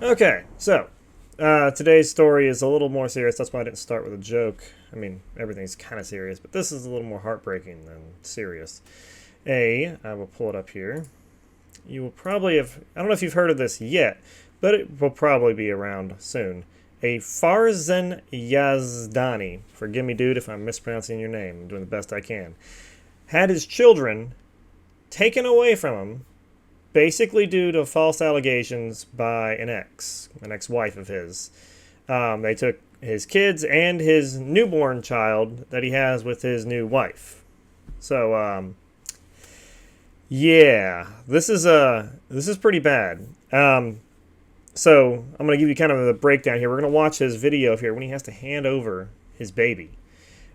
Okay, so today's story is a little more serious. That's why I didn't start with a joke. I mean, everything's kind of serious, but this is a little more heartbreaking than serious. I will pull it up here. You will probably have, I don't know if you've heard of this yet, but it will probably be around soon. A Farzin Yazdani, forgive me, dude, if I'm mispronouncing your name. I'm doing the best I can. Had his children taken away from him, basically due to false allegations by an ex-wife of his. They took his kids and his newborn child that he has with his new wife. So, yeah, this is pretty bad. So I'm going to give you kind of the breakdown here. We're going to watch his video here when he has to hand over his baby.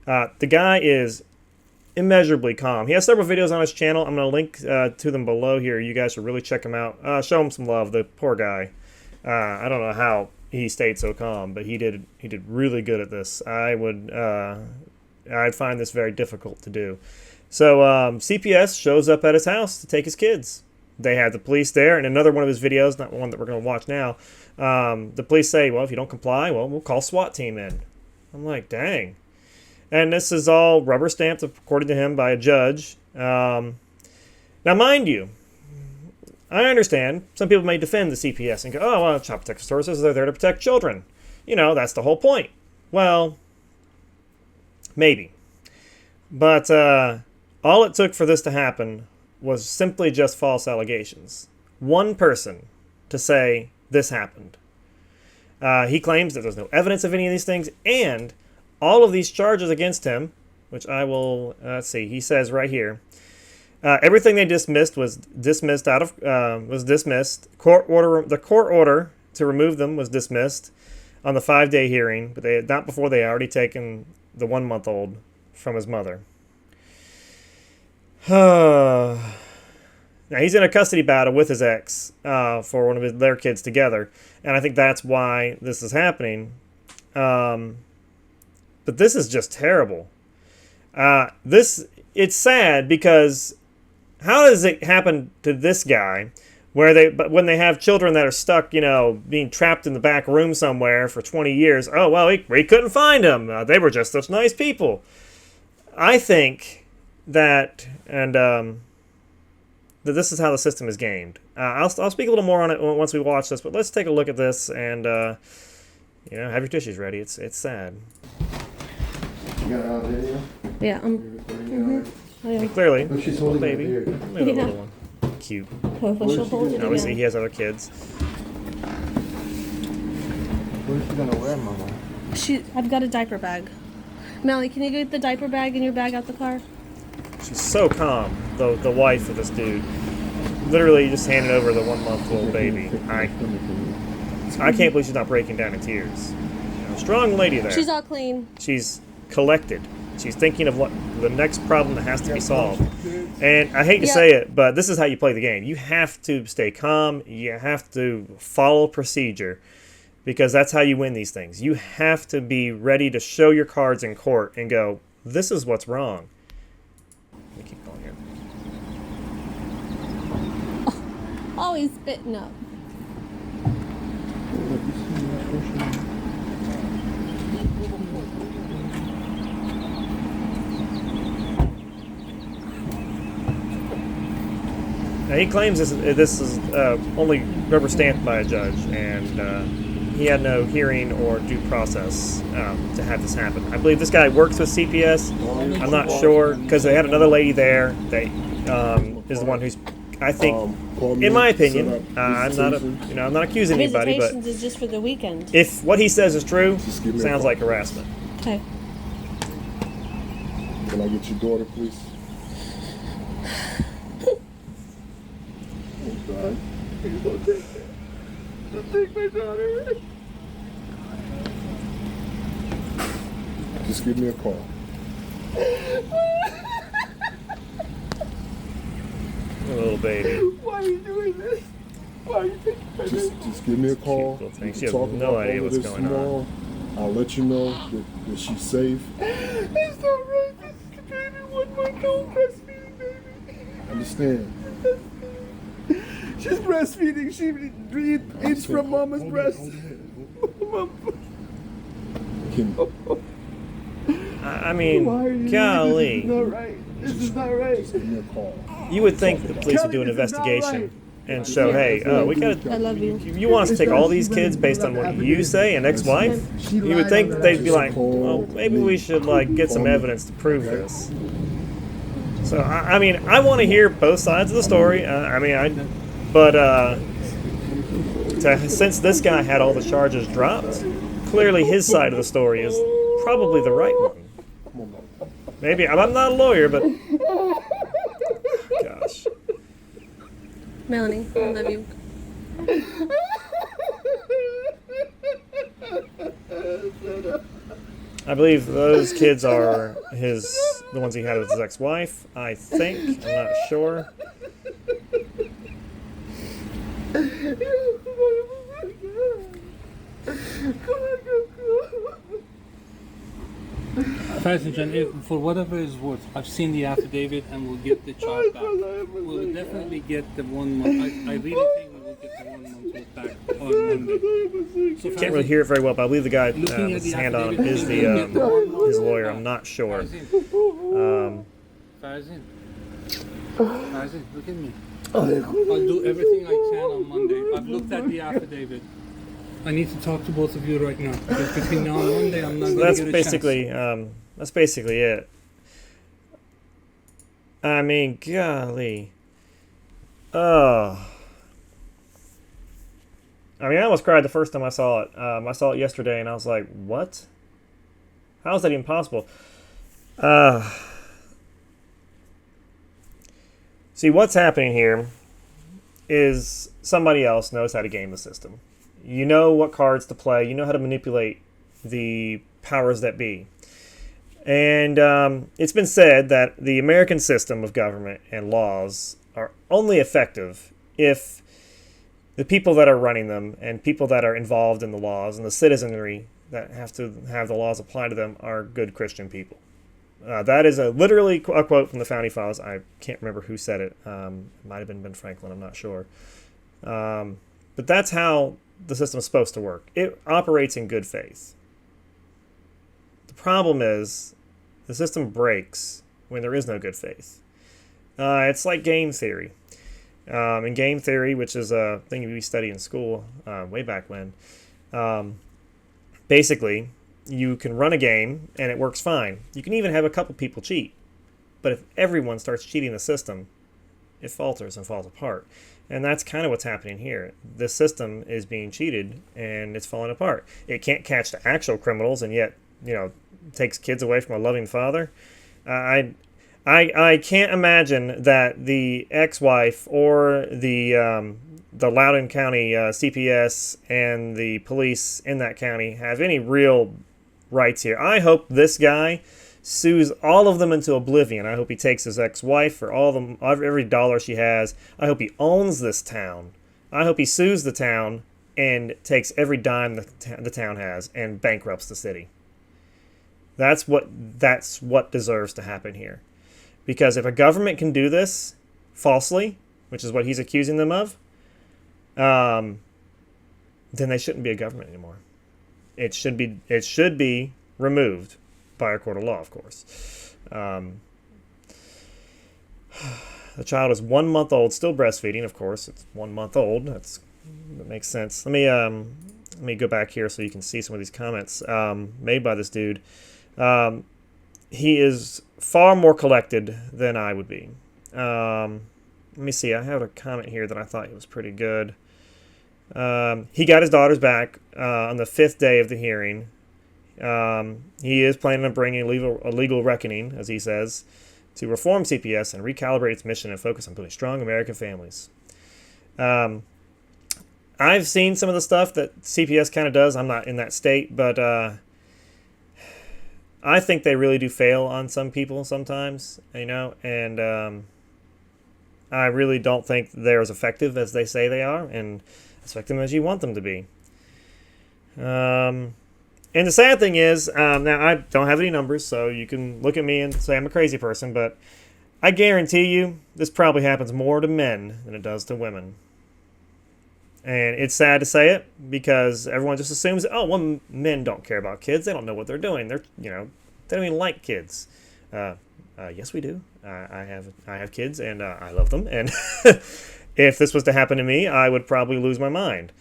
The guy is immeasurably calm. He has several videos on his channel. I'm going to link to them below here. You guys should really check him out. Show him some love. The poor guy. I don't know how he stayed so calm, but he did really good at this. I'd find this very difficult to do. So CPS shows up at his house to take his kids. They had the police there, and another one of his videos, not one that we're going to watch now, the police say, well, if you don't comply, well, we'll call SWAT team in. I'm like, dang. And this is all rubber stamped, according to him, by a judge. Now, mind you, I understand some people may defend the CPS and go, oh, well, Child Protective Services, they're there to protect children. You know, that's the whole point. Well, maybe. But all it took for this to happen was simply just false allegations. One person to say this happened. He claims that there's no evidence of any of these things, and all of these charges against him, which I will, let's see, he says right here, everything they dismissed was dismissed the court order to remove them was dismissed on the 5-day hearing, but not before they had already taken the 1-month-old from his mother. Now, he's in a custody battle with his ex for one of their kids together, and I think that's why this is happening. But this is just terrible. It's sad because how does it happen to this guy but when they have children that are stuck, being trapped in the back room somewhere for 20 years, oh, well, we couldn't find them. They were just such nice people. I think that this is how the system is gamed. I'll speak a little more on it once we watch this, but let's take a look at this and have your tissues ready. It's sad. You got it on video? Yeah. I mean, clearly, Oh, she's holding baby, it here. look at the little one, cute. Hopefully she'll hold it Obviously, he again. has other kids. What is she gonna wear, Mama? I've got a diaper bag. Melly, can you get the diaper bag and your bag out the car? She's so calm. The wife of this dude, literally just handed over the 1-month-old baby. I can't believe she's not breaking down in tears. Strong lady there. She's all clean. She's collected. She's thinking of what the next problem that has to be solved. And I hate to say it, but this is how you play the game. You have to stay calm. You have to follow procedure because that's how you win these things. You have to be ready to show your cards in court and go, this is what's wrong. Let me keep going here. Oh, he's spitting up. Now, he claims this is only rubber stamped by a judge, and he had no hearing or due process to have this happen. I believe this guy works with CPS. I'm not sure because they had another lady there that is the one who's, I think, in my opinion, I'm not accusing anybody, but Visitations is just for the weekend. if what he says is true, sounds like harassment. Okay. Can I get your daughter, please? Oh, God. Please don't take that. Don't take my daughter. Just give me a call. Little baby. Why are you doing this? Why are you taking my baby? Just give me a call. Cute little thing. We She can has talk no about idea all of what's this going on. tomorrow. I'll let you know that she's safe. It's not right. This is the baby 1 month old breastfeeding baby. Understand? She's breastfeeding. She eats from mama's breast. I mean, golly. This is not right. This is not right. Just give me a call. You would think the police would do an Kelly, this is not investigation right. and show, hey, we I got. love you. You want us to take all these kids based on what you say, an ex-wife? You would think that they'd be like, well, maybe we should like get some evidence to prove this. So I mean, I want to hear both sides of the story. Since this guy had all the charges dropped, clearly his side of the story is probably the right one. Maybe I'm not a lawyer, but gosh. Melanie, I love you. I believe those kids are the ones he had with his ex-wife. I think. I'm not sure. Farzin Yazdani, for whatever is worth, I've seen the affidavit and we'll get the child back. We'll definitely get the 1 month. I really think we will get the 1 month back on Monday. So Can't really hear it very well, but I believe the guy with looking at his the hand on him affidavit, is we will get the 1 month his lawyer. back. I'm not sure. Farzin, look at me. I'll do everything I can on Monday. I've looked at the affidavit. I need to talk to both of you right now because between now and Monday, I'm not going to That's get a basically chance. that's basically it. I mean, golly. Oh. I mean, I almost cried the first time I saw it. I saw it yesterday, and I was like, "What? How is that even possible?" See, what's happening here is somebody else knows how to game the system. You know what cards to play. You know how to manipulate the powers that be. And it's been said that the American system of government and laws are only effective if the people that are running them and people that are involved in the laws and the citizenry that have to have the laws applied to them are good Christian people. That is literally a quote from the Founding Fathers. I can't remember who said it. It might have been Ben Franklin. I'm not sure. But that's how the system is supposed to work. It operates in good faith. The problem is the system breaks when there is no good faith. It's like game theory. In game theory, which is a thing we studied in school way back when, basically, you can run a game and it works fine. You can even have a couple people cheat. But if everyone starts cheating the system, it falters and falls apart. And that's kind of what's happening here. The system is being cheated and it's falling apart. It can't catch the actual criminals and yet, takes kids away from a loving father. I can't imagine that the ex-wife or the Loudoun County CPS and the police in that county have any real rights here. I hope this guy sues all of them into oblivion. I hope he takes his ex-wife for all of them, every dollar she has. I hope he owns this town. I hope he sues the town and takes every dime the town has and bankrupts the city. That's what deserves to happen here. Because if a government can do this falsely, which is what he's accusing them of, then they shouldn't be a government anymore. It should be removed by a court of law, of course. The child is 1 month old, still breastfeeding, of course. It's 1 month old. That makes sense. Let me go back here so you can see some of these comments made by this dude. He is far more collected than I would be. Let me see. I have a comment here that I thought was pretty good. He got his daughters back on the 5th day of the hearing. He is planning on bringing a legal reckoning, as he says, to reform CPS and recalibrate its mission and focus on building strong American families. I've seen some of the stuff that CPS kind of does. I'm not in that state, but I think they really do fail on some people sometimes, and I really don't think they're as effective as they say they are, and as effective as you want them to be. And the sad thing is, now I don't have any numbers, so you can look at me and say I'm a crazy person, but I guarantee you this probably happens more to men than it does to women. And it's sad to say it because everyone just assumes, oh, well, men don't care about kids. They don't know what they're doing. They're, they don't even like kids. Yes, we do. I have kids and I love them. And if this was to happen to me, I would probably lose my mind.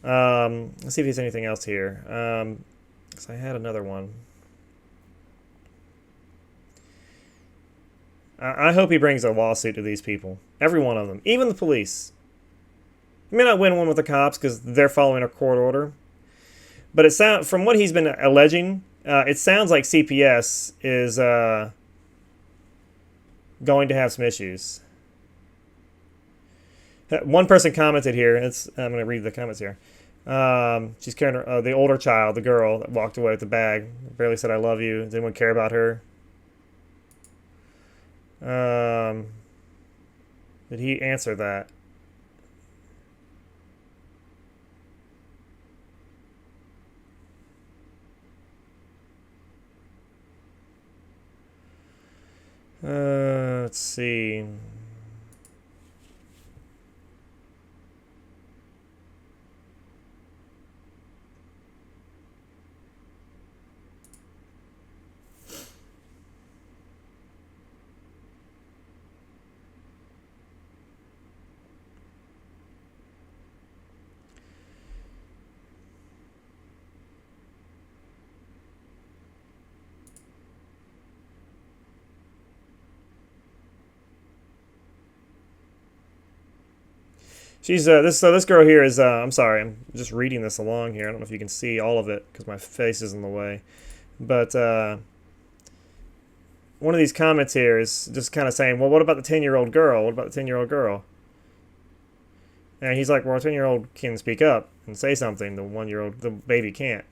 Let's see if there's anything else here. 'Cause I had another one. I hope he brings a lawsuit to these people. Every one of them. Even the police. He may not win one with the cops because they're following a court order. But from what he's been alleging, it sounds like CPS is going to have some issues. One person commented here. I'm going to read the comments here. She's carrying the older child, the girl that walked away with the bag. Barely said, "I love you." Does anyone care about her? Did he answer that? Let's see. She's this girl here is I'm sorry, I'm just reading this along here. I don't know if you can see all of it because my face is in the way, but one of these comments here is just kind of saying, well, what about the 10-year-old girl? What about the 10-year-old girl? And he's like, well, a 10-year-old can speak up and say something. The baby can't.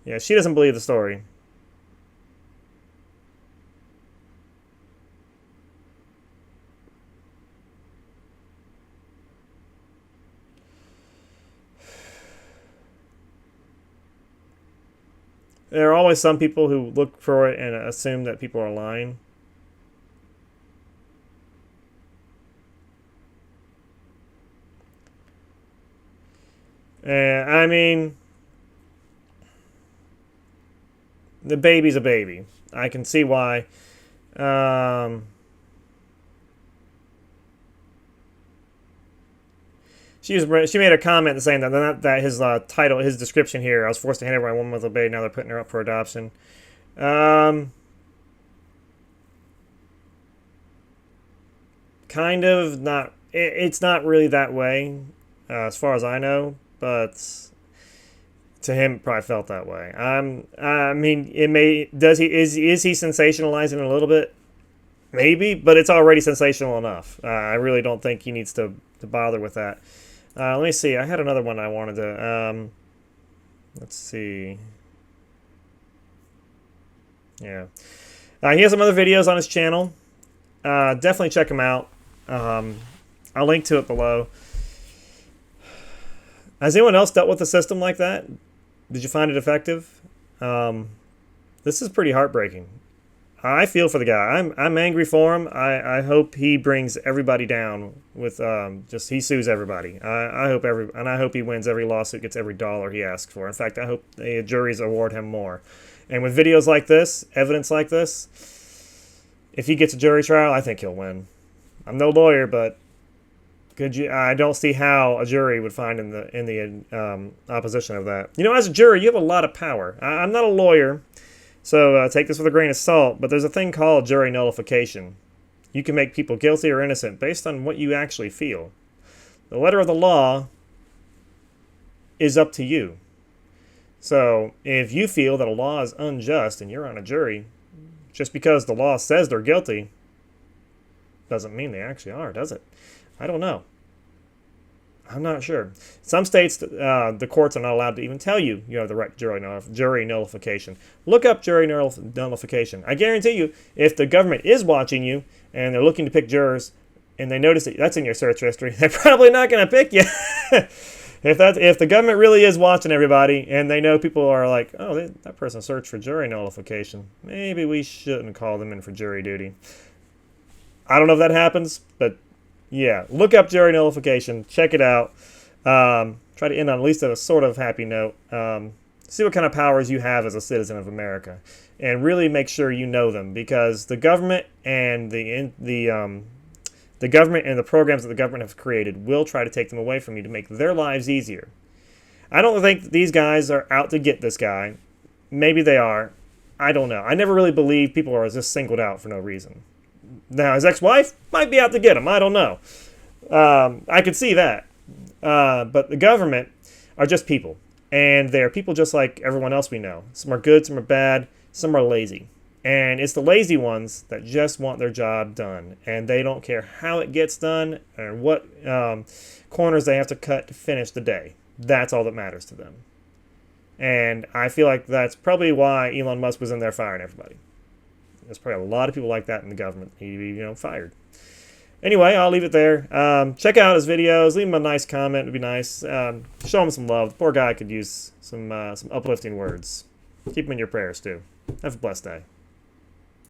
Yeah, she doesn't believe the story. There are always some people who look for it and assume that people are lying. And I mean, the baby's a baby. I can see why. She made a comment saying that his title, his description here, I was forced to hand over my woman with a baby. Now they're putting her up for adoption. Kind of not. It's not really that way, as far as I know. But to him, it probably felt that way. I mean, it may. Is he sensationalizing it a little bit? Maybe, but it's already sensational enough. I really don't think he needs to bother with that. Let me see. I had another one I wanted to. Let's see. Yeah. He has some other videos on his channel. Definitely check him out. I'll link to it below. Has anyone else dealt with a system like that? Did you find it effective? This is pretty heartbreaking. I feel for the guy. I'm angry for him. I hope he brings everybody down with he sues everybody. I hope he wins every lawsuit, gets every dollar he asks for. In fact, I hope the juries award him more. And with videos like this, evidence like this, if he gets a jury trial, I think he'll win. I'm no lawyer, but I don't see how a jury would find in the opposition of that. As a jury, you have a lot of power. I'm not a lawyer. So take this with a grain of salt, but there's a thing called jury nullification. You can make people guilty or innocent based on what you actually feel. The letter of the law is up to you. So if you feel that a law is unjust and you're on a jury, just because the law says they're guilty doesn't mean they actually are, does it? I don't know. I'm not sure. Some states, the courts are not allowed to even tell you you have the right jury nullification. Look up jury nullification. I guarantee you, if the government is watching you and they're looking to pick jurors and they notice that that's in your search history, they're probably not going to pick you. if the government really is watching everybody and they know people are like, oh, that person searched for jury nullification, maybe we shouldn't call them in for jury duty. I don't know if that happens, but yeah, look up jury nullification, check it out. Try to end on at least a sort of happy note. See what kind of powers you have as a citizen of America, and really make sure you know them, because the government and the government and the programs that the government has created will try to take them away from you to make their lives easier. I don't think these guys are out to get this guy. Maybe they are. I don't know. I never really believe people are just singled out for no reason. Now, his ex-wife might be out to get him. I don't know. I could see that. But the government are just people. And they're people just like everyone else we know. Some are good, some are bad, some are lazy. And it's the lazy ones that just want their job done. And they don't care how it gets done or what corners they have to cut to finish the day. That's all that matters to them. And I feel like that's probably why Elon Musk was in there firing everybody. There's probably a lot of people like that in the government. He fired. Anyway, I'll leave it there. Check out his videos. Leave him a nice comment. It'd be nice. Show him some love. The poor guy could use some uplifting words. Keep him in your prayers, too. Have a blessed day.